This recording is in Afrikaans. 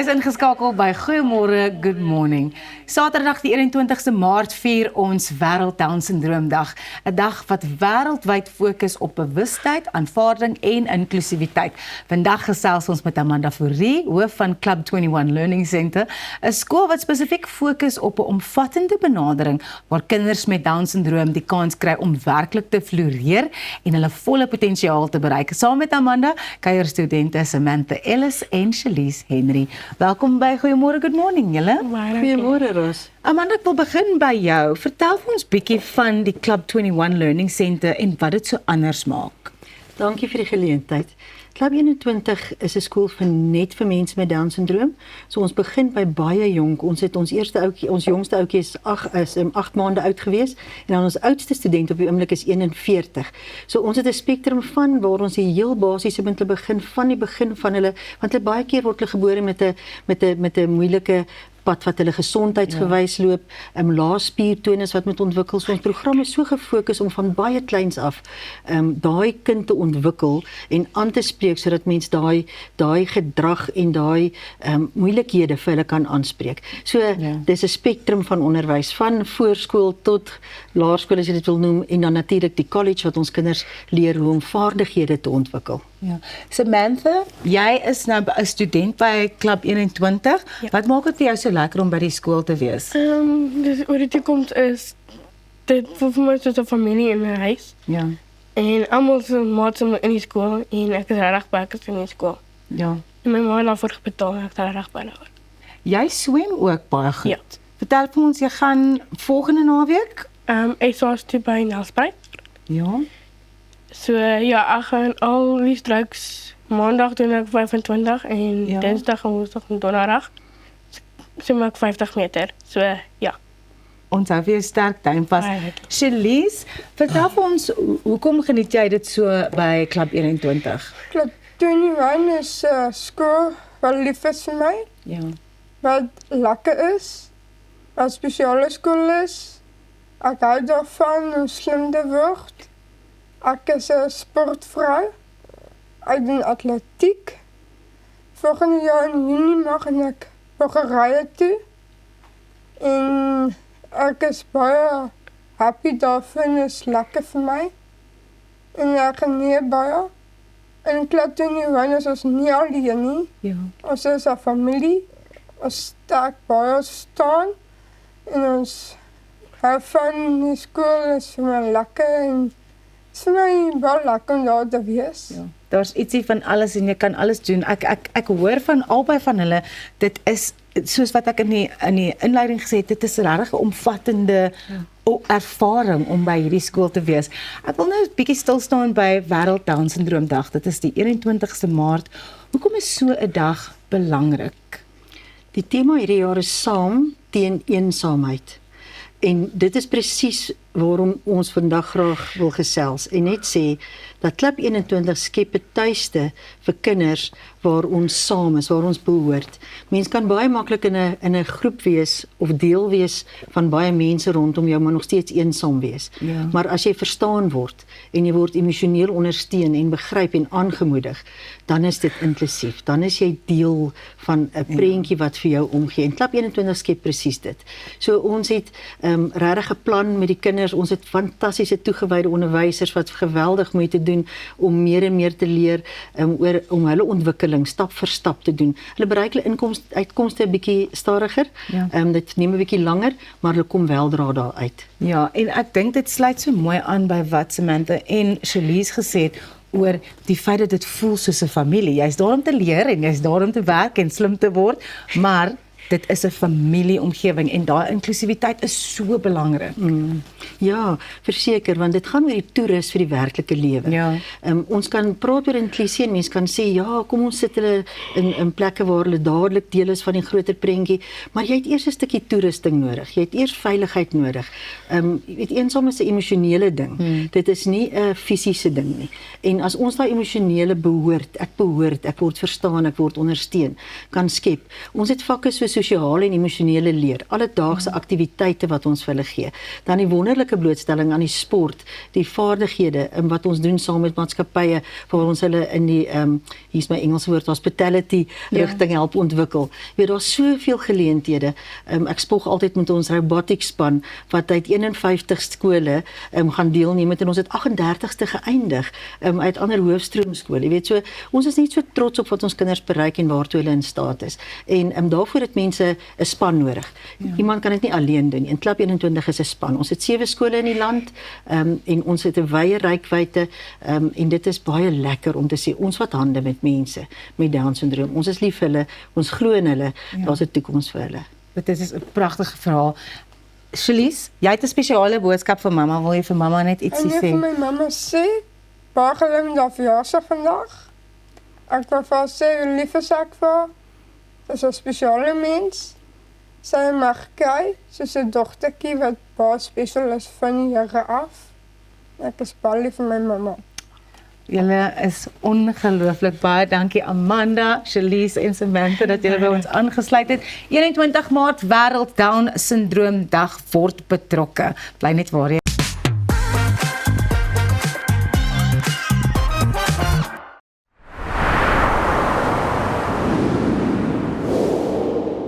Jy's ingeskakel by Goeiemôre, Good Morning. Saterdag die 21ste Maart vier ons Wêreld Down Syndroom Dag. 'n Dag wat wêreldwyd fokus op bewustheid, aanvaarding en inklusiwiteit. Vandag gesels ons met Amanda Fourie, hoof van Club 21 Learning Center, 'n skool wat spesifiek fokus op 'n omvattende benadering waar kinders met Down syndroom die kans kry om werklik te floreer en hulle volle potensiaal te bereik. Saam met Amanda kuier studente Samantha Ellis en Shalise Henry. Welkom by Goeiemôre, Good Morning, julle. Goeiemôre, Ros. Amanda, ek wil begin by jou. Vertel vir ons bietjie van die Club 21 Learning Center en wat dit so anders maak. Dankie vir die geleentheid. Club 21 is 'n skool net vir mense met Down syndroom. So ons begin by baie jonk. Ons het ons jongste ouetjie is 8 maande oud gewees en dan ons oudste student op die oomblik is 41. So ons het 'n spektrum van waar ons die heel basiese met hulle begin van die begin van hulle, want hulle baie keer word hulle gebore met 'n moeilike pad wat hulle gesondheidsgewys loop, lae spiertonus wat moet ontwikkel. So ons program is so gefokus om van baie kleins af daai kind te ontwikkel en aan te spreek sodat mens daai gedrag en daai moeilikhede vir hulle kan aanspreek. So dis 'n spektrum van onderwys van voorskool tot laerskool as jy dit wil noem en dan natuurlik die college wat ons kinders leer hoe om vaardighede te ontwikkel. Ja. Samantha, jy is nou 'n student by Club 21. Ja. Wat maak dit vir jou so lekker om by die skool te wees? Dus hoe dit komt is, dit voelt voor mij soos 'n familie in mijn huis. Ja. En allemaal zijn maats in die school en ik is erg blij in die school. Ja. En mijn ma het daarvoor betaald en ik is erg blij daarvoor. Jy swem ook baie goed. Ja. Vertel vir ons, jy gaan volgende naweek? Ik was toe bij Nelspruit. Ja. So ja, ik ga al die straks maandag doen ik 25 en Ja. dinsdag en woensdag en donderdag. So maak 50 meter. So ja. Ons hou weer sterk tuinpas. Baie. Shalise, vertel vir ons, hoekom geniet jy dit so by Club 21? Club 21 is 'n skool wat lief is vir my, Ja. wat lekker is, wat spesiale skool is. Ek hou daarvan om slim te word. Ek is 'n sportvrou. Ek doen atletiek. Volgende jaar in Junie mag ek Bulgarië toe. En ek is baie happy daarvan, is lekker vir my. En ek geniet baie. En Club 21 is ons nie alleen nie. Ja. Ons is 'n familie. Ons staak baie staan. En ons hou van die skool, is vir my lekker en is vir my baie lekker om daar te wees. Ja. Daar's ietsie van alles en jy kan alles doen. Ek hoor van albei van hulle, dit is soos wat ek in die inleiding gesê het, dit is regtig 'n omvattende ervaring om by hierdie skool te wees. Ek wil nou 'n bietjie stil staan by Wêreld Down Syndroom Dag. Dit is die 21ste Maart. Hoekom is so 'n dag belangrik? Die tema hierdie jaar is saam teen eensaamheid. En dit is presies waarom ons vandag graag wil gesels en net sê dat Club 21 skep 'n tuiste vir kinders waar ons saam is, waar ons behoort. Mens kan baie maklik in 'n groep wees of deel wees van baie mense rondom jou, maar nog steeds eensaam wees. Ja. Maar as jy verstaan word en jy word emosioneel ondersteun en begryp en aangemoedig, dan is dit inklusief. Dan is jy deel van 'n prentjie wat vir jou omgee. En Club 21 skep presies dit. So ons het regtig 'n plan met die kinders. Ons het fantastiese toegewyde onderwysers wat geweldig moeite doen om meer en meer te leer om hulle ontwikkeling stap vir stap te doen. Hulle bereik hulle uitkomste 'n bietjie stadiger. Ja. Dit neem 'n bietjie langer, maar hulle kom weldra daar uit. Ja, en ek dink dit sluit so mooi aan by wat Samantha en Shalise gesê het oor die feit dat dit voel soos 'n familie. Jy's daar om te leer en jy's daar om te werk en slim te word, maar dit is 'n familieomgewing en daai inklusiwiteit is so belangrik. Ja, verseker, want dit gaan oor die toerus vir die werklike lewe. Ja. Ons kan praat oor inklusie en mense kan sê, ja, kom ons sit hulle in plekke waar hulle dadelik deel is van die groter prentjie, maar jy het eers 'n stukkie toerusting nodig. Jy het eers veiligheid nodig. Jy weet, eensaam is 'n emosionele ding. Dit is nie 'n fisiese ding nie. En as ons daai emosionele behoort, ek word verstaan, ek word ondersteun, kan skep. Ons het vakke soos sosiale en emosionele leer, alledaagse aktiwiteite wat ons vir hulle gee. Dan die wonderlike blootstelling aan die sport, die vaardighede wat ons doen saam met maatskappye waar ons hulle in die hier's my Engelse woord hospitality rigting help ontwikkel. Jy weet daar's soveel geleenthede. Ek spog altyd met ons robotics span wat uit 51 skole gaan deelneem het en ons het 38ste geëindig uit ander hoofstroomskole. Jy weet so ons is net so trots op wat ons kinders bereik en waartoe hulle in staat is. En daarvoor het mense 'n span nodig. Iemand kan dit nie alleen doen nie. In Klub 21 is 'n span. Ons het 7 skole in die land en ons het 'n wye reikwyte en dit is baie lekker om te sê ons vat hande met mense met Down-sindroom. Ons is lief vir hulle, ons glo in hulle. Daar's 'n toekoms vir hulle. Dit is 'n pragtige verhaal. Shalies, jy het 'n spesiale boodskap vir mamma. Wil jy vir mamma net ietsie En sê? vir my mamma sê, baie geluk met haar verjaarsdag vandag. Ek wil vir haar sê, hoe lief is ek vir haar. Sy is 'n spesiale mens. Sy mag kry, soos 'n dogtertjie wat baie spesiaal is van die Here af. Ek is baie lief vir my mamma. Julle is ongelooflik. Baie dankie Amanda, Shalies en Samantha dat julle by ons aangesluit het. 21 Maart Wêreld Down Syndroom Dag word betrokke. Bly net waar jy